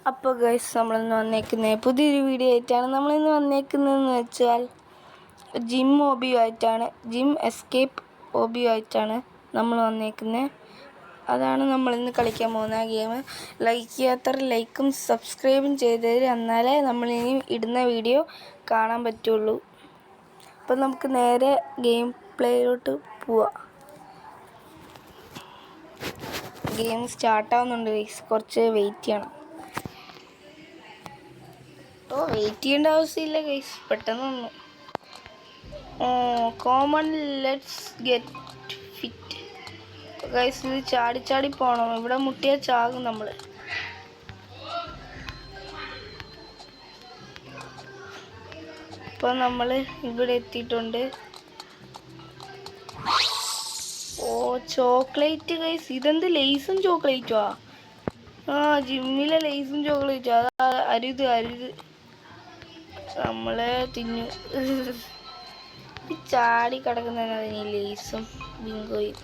അപ്പോൾ ഗൈസ് നമ്മളിന്ന് വന്നേക്കുന്നത് പുതിയൊരു വീഡിയോ ആയിട്ടാണ്. നമ്മളിന്ന് വന്നേക്കുന്നതെന്ന് വെച്ചാൽ ജിം ഹോബിയുമായിട്ടാണ്, ജിം എസ്കേപ്പ് ഹോബിയുമായിട്ടാണ് നമ്മൾ വന്നേക്കുന്നത്. അതാണ് നമ്മളിന്ന് കളിക്കാൻ പോകുന്ന ഗെയിം. ലൈക്ക് ചെയ്യാത്തവർ ലൈക്കും സബ്സ്ക്രൈബും ചെയ്തതിൽ എന്നാലേ നമ്മളിനി ഇടുന്ന വീഡിയോ കാണാൻ പറ്റുള്ളൂ. അപ്പം നമുക്ക് നേരെ ഗെയിം പ്ലേയിലോട്ട് പോവാം. ഗെയിം സ്റ്റാർട്ടാവുന്നുണ്ട് ഗൈസ്, കുറച്ച് വെയിറ്റ് ചെയ്യണം. വെയിറ്റ് ചെയ്യേണ്ട ആവശ്യമില്ല ഗൈസ്, പെട്ടെന്ന് വന്നു. Common let's get fit. Guys ഇത് ചാടി ചാടി പോകണം, ഇവിടെ മുട്ടിയാൽ ചാകും നമ്മൾ. ഇപ്പം നമ്മൾ ഇവിടെ എത്തിയിട്ടുണ്ട്. ചോക്ലേറ്റ് ഗൈസ്, ഇതെന്ത് ലേസും ചോക്ലേറ്റുവാ? ജിമ്മിലെ ലേസും ചോക്ലേറ്റും. അതാ അരുത് അരുത്, നമ്മളെ തിന്നു. ചാടി കിടക്കുന്നതിന് ലേസും ബിങ്കോയും.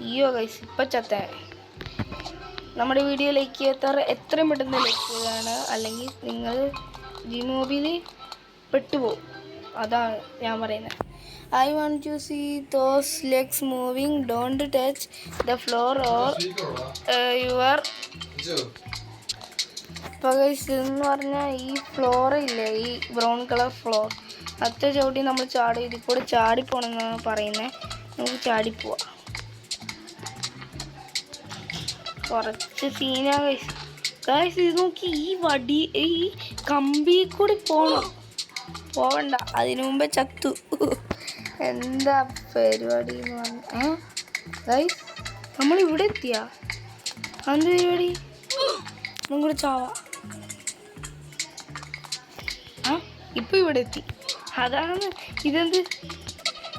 അയ്യോ ഗൈസ്, ഇപ്പം ചത്തേ. നമ്മുടെ വീഡിയോ ലൈക്ക് ചെയ്യാത്തവർ എത്രയും പെട്ടെന്ന് ലൈക്ക് ചെയ്യുകയാണ്, അല്ലെങ്കിൽ നിങ്ങൾ ജിം ഹോബിയിൽ പെട്ടുപോകും. അതാണ് ഞാൻ പറയുന്നത്. I want to see those legs moving. Don't touch the floor or your. ഇപ്പോൾ എന്ന് പറഞ്ഞാൽ ഈ ഫ്ലോർ ഇല്ലേ, ഈ ബ്രൗൺ കളർ ഫ്ലോർ, അത്ര ചവിട്ടി നമ്മൾ ചാടി ഇതിൽ കൂടെ ചാടിപ്പോണെന്നാണ് പറയുന്നത്. നമുക്ക് ചാടിപ്പോവാം. കുറച്ച് സീനാ ഗൈസ്. ഗൈസ് ഇത് നോക്കി, ഈ വടി ഈ കമ്പി കൂടി പോവണ്ട, അതിനു മുമ്പേ ചത്തു. എന്താ പരിപാടി എന്ന് പറഞ്ഞു. ഗൈസ് നമ്മളിവിടെ എത്തിയാ? എന്ത് പരിപാടി? നമുക്ക് ചാവാ. ഇപ്പം ഇവിടെ എത്തി. അതാണ്, ഇതെന്ത്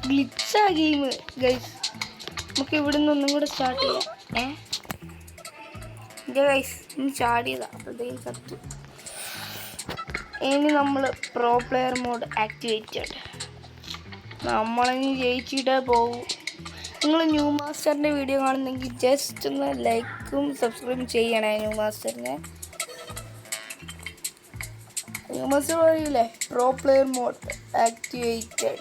ഗ്ലിച്ചാ ഗെയിം ഗൈസ്. നമുക്ക് ഇവിടെ നിന്ന് ഒന്നും കൂടെ സ്റ്റാർട്ട് ചെയ്യാം. ഗൈസ് ഇനി ചാടിയതാ, അപ്പോഴത്തേക്കും ചത്തു. ഇനി നമ്മൾ പ്രോ പ്ലെയർ മോഡ് ആക്ടിവേറ്റഡ്. നമ്മളിനി ജയിച്ചിട്ടേ പോകും. നിങ്ങൾ ന്യൂ മാസ്റ്ററിൻ്റെ വീഡിയോ കാണുന്നെങ്കിൽ ജസ്റ്റ് ഒന്ന് ലൈക്കും സബ്സ്ക്രൈബും ചെയ്യണേ. ന്യൂ മാസ്റ്റർ പറയില്ലേ, പ്രോ പ്ലെയർ മോഡ് ആക്ടിവേറ്റഡ്.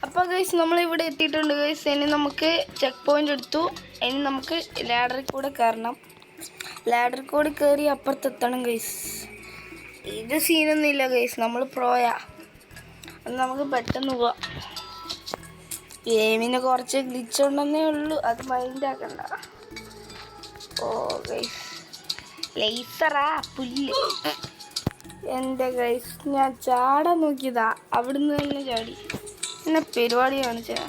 അപ്പോൾ ഗൈസ് നമ്മളിവിടെ എത്തിയിട്ടുണ്ട് ഗൈസ്. ഇനി നമുക്ക് ചെക്ക് പോയിൻ്റ് എടുത്തു. ഇനി നമുക്ക് ലാഡറിൽ കൂടെ കയറണം. ലാഡറിൽ കൂടെ കയറി അപ്പുറത്തെത്തണം ഗൈസ്. ഇത് സീനൊന്നുമില്ല ഗൈസ്, നമ്മൾ പ്രോയാ. അത് നമുക്ക് പെട്ടെന്ന് പോവാം. ഗെയിമിന് കുറച്ച് ഗ്ലിച്ച് ഉണ്ടെന്നേ ഉള്ളൂ, അത് മൈൻഡ് ആക്കണ്ട. ഗൈസ് ലേസറാ പുല്ല്. എൻ്റെ ഗൈസ് ഞാൻ ചാടാൻ നോക്കിയതാ, അവിടുന്ന് തന്നെ ചാടി. എന്നെ പരിപാടി കാണിച്ചാ.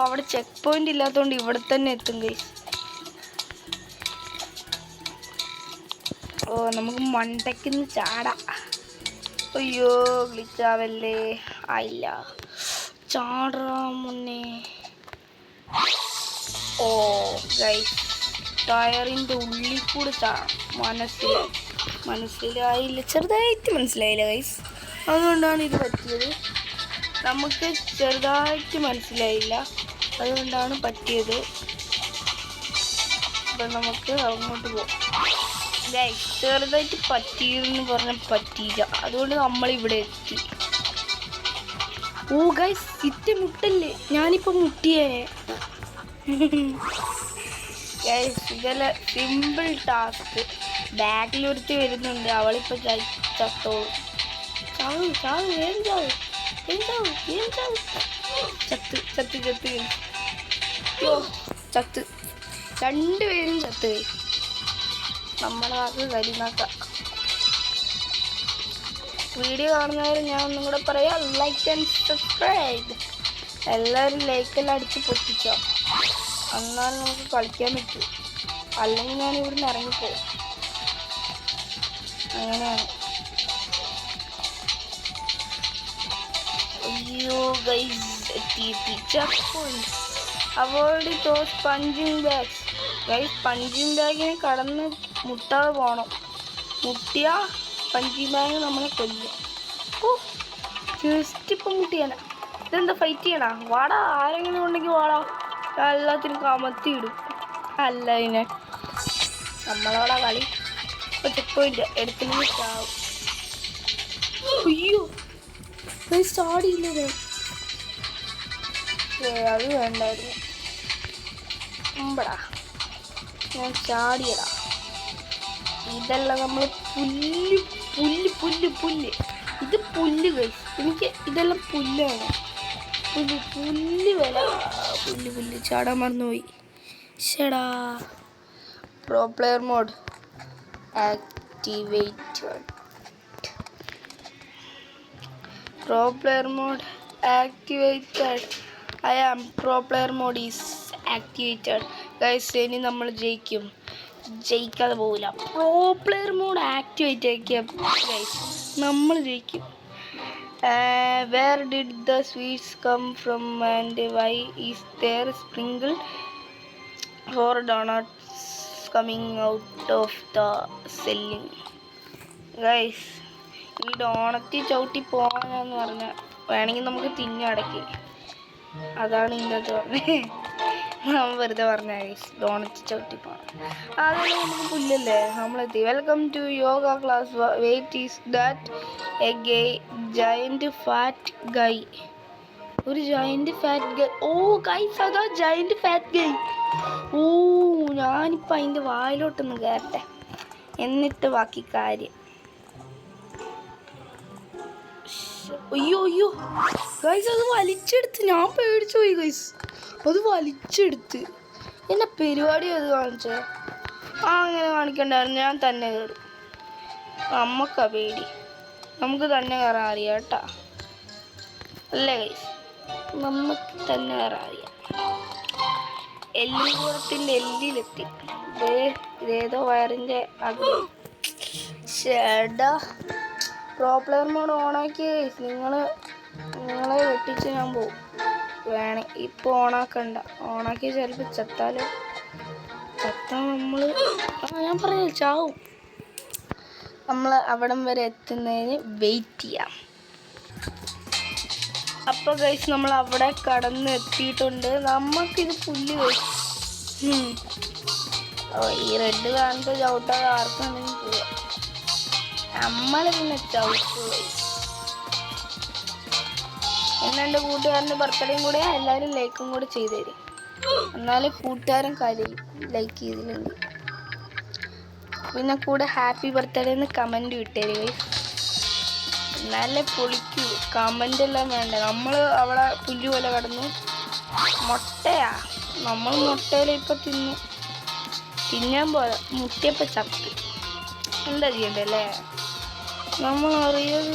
അവിടെ ചെക്ക് പോയിന്റ് ഇല്ലാത്തതുകൊണ്ട് ഇവിടെ തന്നെ എത്തും ഗൈസ്. നമുക്ക് മണ്ടയ്ക്കുന്ന് ചാടാം. അയ്യോ ഗ്ലിച്ചാവല്ലേ, ആയില്ല. ചാടാ മുന്നേ. ഗൈസ് ടയറിൻ്റെ ഉള്ളിൽ കൂടെ മനസ്സിലായില്ല, ചെറുതായിട്ട് മനസ്സിലായില്ല ഗൈസ്. അതുകൊണ്ടാണ് ഇത് പറ്റിയത്. നമുക്ക് ചെറുതായിട്ട് മനസ്സിലായില്ല, അതുകൊണ്ടാണ് പറ്റിയത്. അപ്പം നമുക്ക് അങ്ങോട്ട് പോകാം. ഗൈസ് ചെറുതായിട്ട് പറ്റിയെന്ന് പറഞ്ഞാൽ പറ്റിയില്ല, അതുകൊണ്ട് നമ്മളിവിടെ എത്തി. ഗൈസ് ഇറ്റ മുട്ടല്ലേ, ഞാനിപ്പോൾ മുട്ടിയേ. ഗൈസ് ഇതെല്ലാം സിമ്പിൾ ടാസ്ക്. ബാക്കിലൊരുത്തി വരുന്നുണ്ട്, അവളിപ്പോൾ ചത്തോളും. ചാവും ചാവും, വേഗം ചാവും, ചത്ത് ചത്ത് ചത്ത് ചത്ത്. രണ്ടുപേരും ചത്ത്. നമ്മളെ വാക്ക് കരിനാക്ക. വീഡിയോ കാണുന്നവർ ഞാൻ ഒന്നും കൂടെ പറയാം, ലൈക്ക് ആൻഡ് സബ്സ്ക്രൈബ്. എല്ലാവരും ലൈക്കെല്ലാം അടിച്ച് പൊട്ടിച്ചോ, എന്നാലും നമുക്ക് കളിക്കാൻ പറ്റൂ. അല്ലെങ്കിൽ ഞാൻ ഇവിടുന്ന് ഇറങ്ങിപ്പോവും. അങ്ങനെയാണ്. അയ്യോ ഗൈസ് എത്തി. Avoid those punching bags. Guys punching ബാഗിനെ കടന്ന് മുട്ടാതെ പോകണം. മുട്ടിയ പഞ്ചിങ് ബാഗ് നമ്മളെ കൊല്ലും. ജസ്റ്റ് ഇപ്പം മുട്ടിയാനാ. ഇതെന്താ ഫൈറ്റ് ചെയ്യണ? വാടാ, ആരെങ്കിലും ഉണ്ടെങ്കിൽ വാടാ, എല്ലാത്തിനും കമത്തിയിടും. അല്ല ഇതിനെ നമ്മളവിടെ കളി. ഇപ്പോൾ ചെക്ക് പോയിന്റ് എടുക്കുന്നത് ചാവും. അയ്യോ ചാടിയില്ലേ. അത് വേണ്ടായിരുന്നു. മുമ്പടാ ഞാൻ ചാടിയടാ. ഇതെല്ലാം നമ്മൾ പുല്ല് പുല്ല് പുല്ല് പുല്ല് ഇത് പുല്ല് ഗൈസ്. എനിക്ക് ഇതെല്ലാം പുല്ലാണ്. പുല്ല് പുല്ല് വില പുല്ല് പുല്ല് ചാടാൻ മറന്നുപോയി. ശടാ. Pro player mode activated. Pro player mode activated. I am pro player mode is activated guys. ഇനി നമ്മൾ ജയിക്കാതെ പോകില്ല. പ്രോ പ്ലെയർ മോഡ് ആക്ടിവേറ്റ് ആക്കിയ ഗൈസ് നമ്മൾ ജയിക്കും. Where did the sweets come from and why is there sprinkle for donuts coming out of the ceiling. Guys ഈ donut ചവിട്ടി പോകാനെന്ന് പറഞ്ഞാൽ വേണമെങ്കിൽ നമുക്ക് തിന്നടക്കി. അതാണ് ഇതിൻ്റെ അത് പറഞ്ഞത്. നമ്മൾ വെറുതെ പറഞ്ഞ ഡോണറ്റ് ചവിട്ടി പോകണം. അതെല്ലാം നമുക്ക് പുല്ലല്ലേ. നമ്മളെത്തി. Welcome to yoga class. Wait is that a giant fat guy. ഒരു ജയൻറ്റ് ഫാറ്റ് ഗൈ. ഓ ഗൈസ് അതാ ജയൻറ്റ് ഫാറ്റ് ഗൈ. ഓ ഞാനിപ്പോൾ അതിൻ്റെ വായിലോട്ടൊന്ന് കയറട്ടെ, എന്നിട്ട് ബാക്കി കാര്യം. അയ്യോ അയ്യോ ഗൈസ് അത് വലിച്ചെടുത്ത്. ഞാൻ പേടിച്ചു പോയി ഗൈസ്. അത് വലിച്ചെടുത്ത്. എന്നെ പരിപാടി അത് കാണിച്ചേ. അങ്ങനെ കാണിക്കണ്ടായിരുന്നു. ഞാൻ തന്നെ കയറും. നമുക്കാ പേടി. നമുക്ക് തന്നെ കയറാൻ അറിയാം കേട്ടാ. അല്ലേ ഗൈസ്? നമുക്ക് തന്നെ കയറാൻ അറിയാം. എല്ലിൻകൂടത്തിൻ്റെ എല്ലിലെത്തി. ഇതേതോ വയറിൻ്റെ ആഗ്രഹം. ചേട്ടാ പ്രോ പ്ലെയർ മോഡ് ഓണാക്കി. നിങ്ങളെ വെട്ടിച്ച് ഞാൻ പോവും. ഇപ്പോൾ ഓണാക്കണ്ട. ഓണാക്കി ചിലപ്പോൾ ചത്താൽ നമ്മൾ ഞാൻ പറഞ്ഞു ചാവും. നമ്മൾ അവിടം വരെ എത്തുന്നതിന് വെയിറ്റ് ചെയ്യാം. അപ്പോൾ ഗൈസ് നമ്മൾ അവിടെ കടന്ന് എത്തിയിട്ടുണ്ട്. നമുക്കിത് പുല്ല് കഴിച്ചു. ഈ റെഡ് കാണുന്നത് ചവിട്ടാതെ ആർക്കാണെങ്കിൽ പോവാം. നമ്മൾ പിന്നെ ചവിട്ടു ഗൈസ്. പിന്നെ എൻ്റെ കൂട്ടുകാരൻ്റെ ബർത്ത്ഡേയും കൂടെ എല്ലാവരും ലൈക്കും കൂടെ ചെയ്തു തരും. എന്നാലും കൂട്ടുകാരൻ കരയും ലൈക്ക് ചെയ്തില്ലെങ്കിൽ. പിന്നെ കൂടെ ഹാപ്പി ബർത്ത്ഡേ എന്ന് കമൻറ്റ് വിട്ടേരും ഗൈസ്. എന്നാലേ പൊളിക്കൂ. കമൻ്റ് എല്ലാം വേണ്ട. നമ്മൾ അവിടെ പുല്ല് പോലെ കിടന്നു. മുട്ടയാ. നമ്മൾ മുട്ടയിൽ ഇപ്പം തിന്നാൻ പോലെ മുട്ടിയപ്പോൾ ചത്തു. എന്താ ചെയ്യണ്ടല്ലേ? നമ്മൾ അറിയാതെ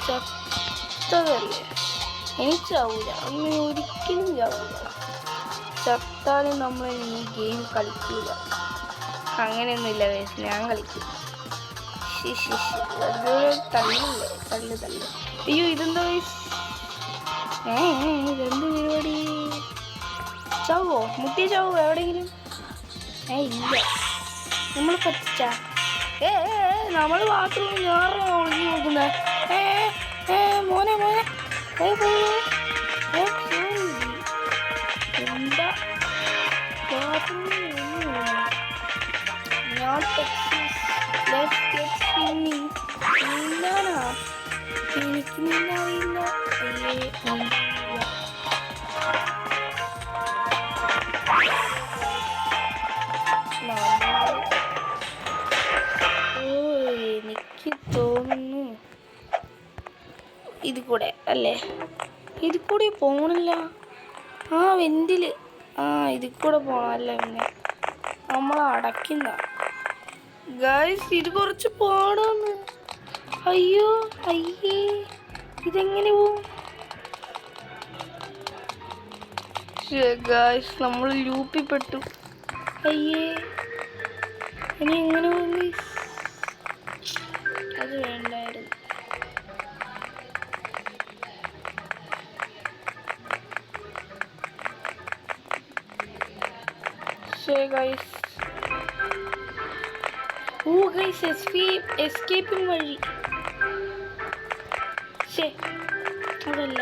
ചത്തതല്ലേ. എനിക്ക് ചാവൂല. അങ്ങനെ ഒരിക്കലും ചാവൂല. ചത്താലും നമ്മൾ ഈ ഗെയിം കളിക്കൂല. അങ്ങനെയൊന്നുമില്ല ഗൈസ്. ഞാൻ കളിക്കും. തള്ളില്ലേ തള്ളു. അയ്യോ ഇതെന്താ ഗൈസ്? ഇതെന്ത് പരിപാടി? ചാവോ? മുട്ടിയ ചാവോ എവിടെയെങ്കിലും? ഇല്ല. നമ്മൾ പറ്റിച്ചാ. നമ്മൾ ബാത്റൂമിൽ ഞാറോ ഒളിഞ്ഞു നോക്കുന്നത്. മോനെ എന്താ എനിക്ക് നിന്നറിയില്ല. എനിക്ക് തോന്നുന്നു ഇത് കൂടെ അല്ലേ? ഇത് കൂടെ പോകണില്ല. വെന്തില് ഇതിൽ കൂടെ പോകണമല്ല. പിന്നെ നമ്മൾ അടയ്ക്കുന്ന ഗൈസ് ഇത് കുറച്ച് പാടാന്ന്. അയ്യോ ഇതെങ്ങനെ പോവും? ഗൈസ് നമ്മൾ ലൂപ്പിൽ പെട്ടു. ഇനി എങ്ങനെ പോകും? അത് വേണ്ടായിരുന്നു. ഗൈസ് എസ്കേപ്പിംഗ് വഴി. അതല്ല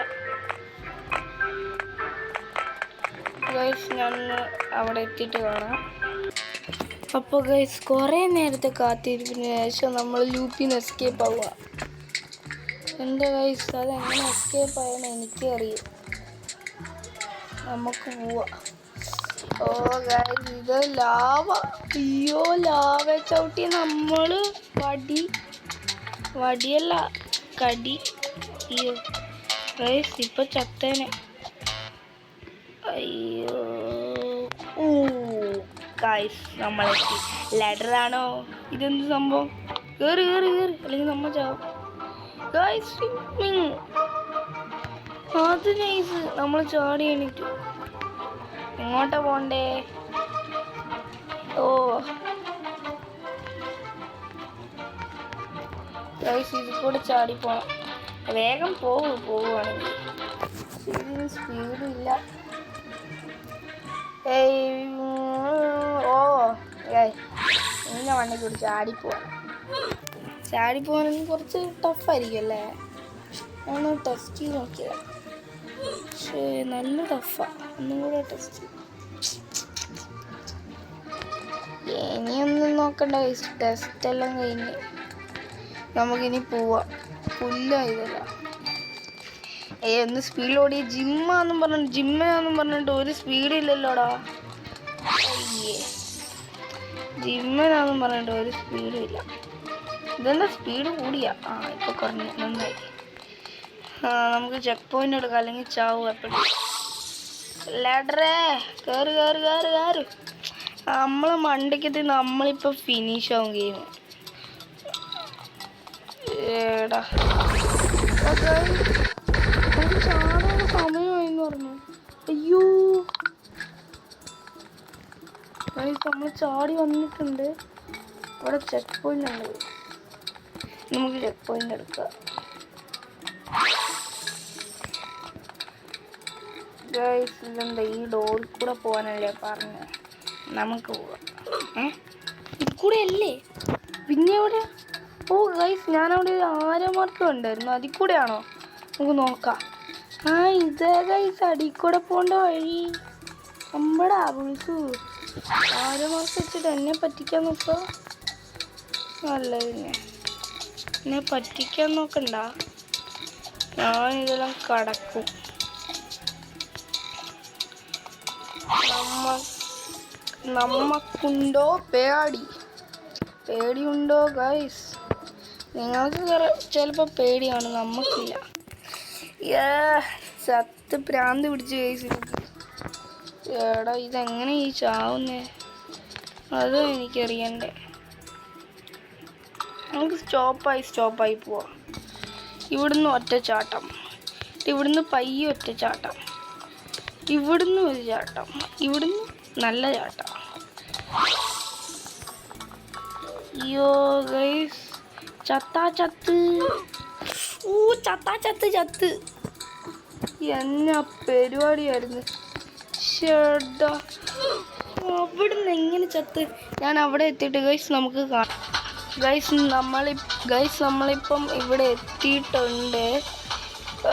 ഗൈസ്. ഞാൻ അവിടെ എത്തിയിട്ട് കാണാം. അപ്പോൾ ഗൈസ് കുറേ നേരത്തെ കാത്തിരിപ്പിന് ശേഷം നമ്മൾ ലൂപ്പിൽ നിന്ന് എസ്കേപ്പ് ആവുക. എൻ്റെ ഗൈസ് അതെങ്ങനെ എസ്കേപ്പ് ആയെന്ന് എനിക്കറിയാം. നമുക്ക് പോവാം. ഓ ഗൈസ് ഇത് ലാവ. അയ്യോ ലാവ ചവിട്ടി നമ്മൾ വടിയല്ല കടി. അയ്യോ ഗൈസ് ഇപ്പം ചത്തേനെ. അയ്യോ ഓ ഗൈസ് നമ്മളെത്തി. ലാഡറാണോ ഇതെന്ത് സംഭവം? കയറി അല്ലെങ്കിൽ നമ്മൾ ചാവും. ഗൈസ് സ്വിമ്മിങ് അത് നൈസ്. നമ്മൾ ചാടി എണീറ്റു. എങ്ങോട്ടാ പോണ്ടേ? ഓ ഗൈസ് ഇതിൽ കൂടെ ചാടി പോണം. വേഗം പോവുകയാണെങ്കിൽ ഇതിന് സ്പീഡില്ല. ഓ ഇങ്ങനെ വണ്ടി കൂടി ചാടിപ്പോകാനും കുറച്ച് ടഫായിരിക്കും അല്ലേ? ഒന്ന് ടെസ്റ്റ് ചെയ്ത് നോക്കിയതാ. പക്ഷേ നല്ല ടഫാണ്. ഒന്നും കൂടെ ടെസ്റ്റ് ചെയ്യും. ഇനിയൊന്നും നോക്കണ്ട. ടെസ്റ്റ് എല്ലാം കഴിഞ്ഞ് നമുക്കിനി പോവാം. പുല്ലായതല്ല ഒന്ന് സ്പീഡിൽ ഓടിയ ജിമ്മാന്നും പറഞ്ഞിട്ട് ഒരു സ്പീഡില്ലല്ലോടാ. അയ്യേ ജിമ്മിനാന്നും പറഞ്ഞിട്ട് ഒരു സ്പീഡും ഇല്ല. ഇതെന്താ സ്പീഡ് കൂടിയാ? ഇപ്പോൾ കുറഞ്ഞു. നന്നായി. നമുക്ക് ചെക്ക് പോയിന്റ് എടുക്കാം അല്ലെങ്കിൽ ചാവും എപ്പോഴും. ലാഡറേ കയറ് നമ്മളെ മണ്ടയ്ക്കത്ത് നമ്മളിപ്പോൾ ഫിനിഷ് ആവും ഗെയിം. ഏടാ ചാടാനുള്ള സമയമായിന്ന് പറഞ്ഞു. അയ്യോ നമ്മൾ ചാടി വന്നിട്ടുണ്ട്. അവിടെ ചെക്ക് പോയിന്റ് ഉണ്ട്. നമുക്ക് ചെക്ക് പോയിന്റ് എടുക്കാം. ഗൈസ് ഇതെന്താ ഈ ഡോറിൽ കൂടെ പോകാനല്ലേ പറഞ്ഞ? നമുക്ക് പോവാം. ഇത് കൂടെ അല്ലേ? പിന്നെ എവിടെ? ഓ ഗൈസ് ഞാനവിടെ ഒരു ആരമാർക്കം ഉണ്ടായിരുന്നു. അതിൽ കൂടെയാണോ? നമുക്ക് നോക്കാം. ഇതേ ഗൈസ് അടിയിൽ കൂടെ പോകേണ്ട വഴി. അമ്പടാ വിളിച്ചു. ആരമാർക്ക് വെച്ചിട്ട് എന്നെ പറ്റിക്കാൻ നോക്കുക. നല്ലതിനെ എന്നെ പറ്റിക്കാൻ നോക്കണ്ട. ഞാനിതെല്ലാം കടക്കും. നമ്മക്കുണ്ടോ പേടിയുണ്ടോ ഗൈസ്? നിങ്ങൾക്ക് ചിലപ്പോൾ പേടിയാണ്, നമുക്കില്ല. സത്ത് ഭ്രാന്ത് പിടിച്ച് ഗൈസ്. എടാ ഇതെങ്ങനെ ഈ ചാവുന്നേ? അതും എനിക്കറിയണ്ടേ. നമുക്ക് സ്റ്റോപ്പായി പോവാം. ഇവിടുന്ന് ഒറ്റച്ചാട്ടം, ഇവിടുന്ന് പയ്യെ ഒറ്റച്ചാട്ടം, ഇവിടുന്ന് ഒരു ചാട്ടം, ഇവിടുന്ന് നല്ല ചാട്ടം. അയ്യോ ഗൈസ് ചത്ത് എന്നാ പരിപാടിയായിരുന്നു. ചേട്ടാ അവിടുന്ന് എങ്ങനെ ചത്ത്? ഞാൻ അവിടെ എത്തിയിട്ട് ഗൈസ് നമുക്ക് കാണാം. ഗൈസ് നമ്മളിപ്പം ഇവിടെ എത്തിയിട്ടുണ്ട്.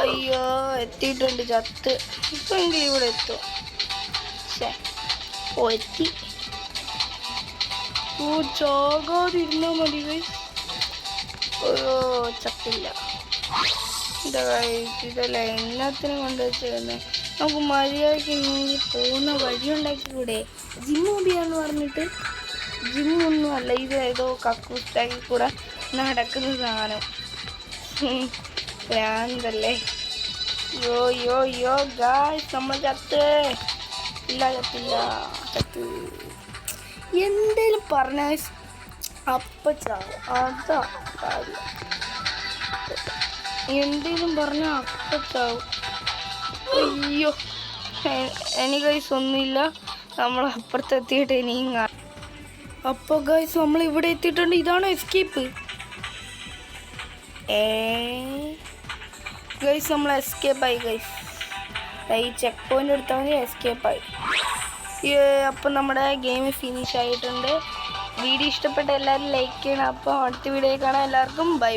അയ്യോ എത്തിയിട്ടുണ്ട്. ചത്ത് ഇപ്പം എങ്കിലും ഇവിടെ എത്തും. എത്തി. ചാകാതിരുന്നാൽ മതി ഗൈസ്. ഓ ചത്തില്ല. ഇതല്ല എല്ലാത്തിനും കൊണ്ടുവച്ചിരുന്നത്. നമുക്ക് മര്യാദയ്ക്ക് ഇല്ലെങ്കിൽ പോകുന്ന വഴിയുണ്ടാക്കിക്കൂടെ? ജിമ്മോബിയാന്ന് പറഞ്ഞിട്ട് ജിമ്മൊന്നും അല്ല. ഇത് ഏതോ കക്കൂസ്റ്റാക്കി കൂടെ നടക്കുന്ന സാധനം. ഭ്രാന്തല്ലേ? യോ ഗായ്സ് നമ്മൾ ചത്തില്ല. എന്തേലും പറഞ്ഞ അപ്പം ചാവും. അതാ കാര്യം. എന്തേലും പറഞ്ഞ അപ്പം ചാവും. അയ്യോ എനിക്ക് ഗൈസ് ഒന്നുമില്ല. നമ്മൾ അപ്പുറത്തെത്തിയിട്ട് ഇനിയും കാണാം. അപ്പോൾ ഗൈസ് നമ്മൾ ഇവിടെ എത്തിയിട്ടുണ്ട്. ഇതാണോ എസ്കേപ്പ്? ഗൈസ് നമ്മൾ എസ്കേപ്പായി ഗൈസ്. ഈ ചെക്ക് പോയിന്റ് എടുത്താൽ മതി. എസ്കേപ്പായി. അപ്പം നമ്മുടെ ഗെയിം ഫിനിഷ് ആയിട്ടുണ്ട്. വീഡിയോ ഇഷ്ടപ്പെട്ട എല്ലാവരും ലൈക്ക് ചെയ്യണം. അപ്പോൾ അടുത്ത വീഡിയോ കാണാം. എല്ലാവർക്കും ബൈ.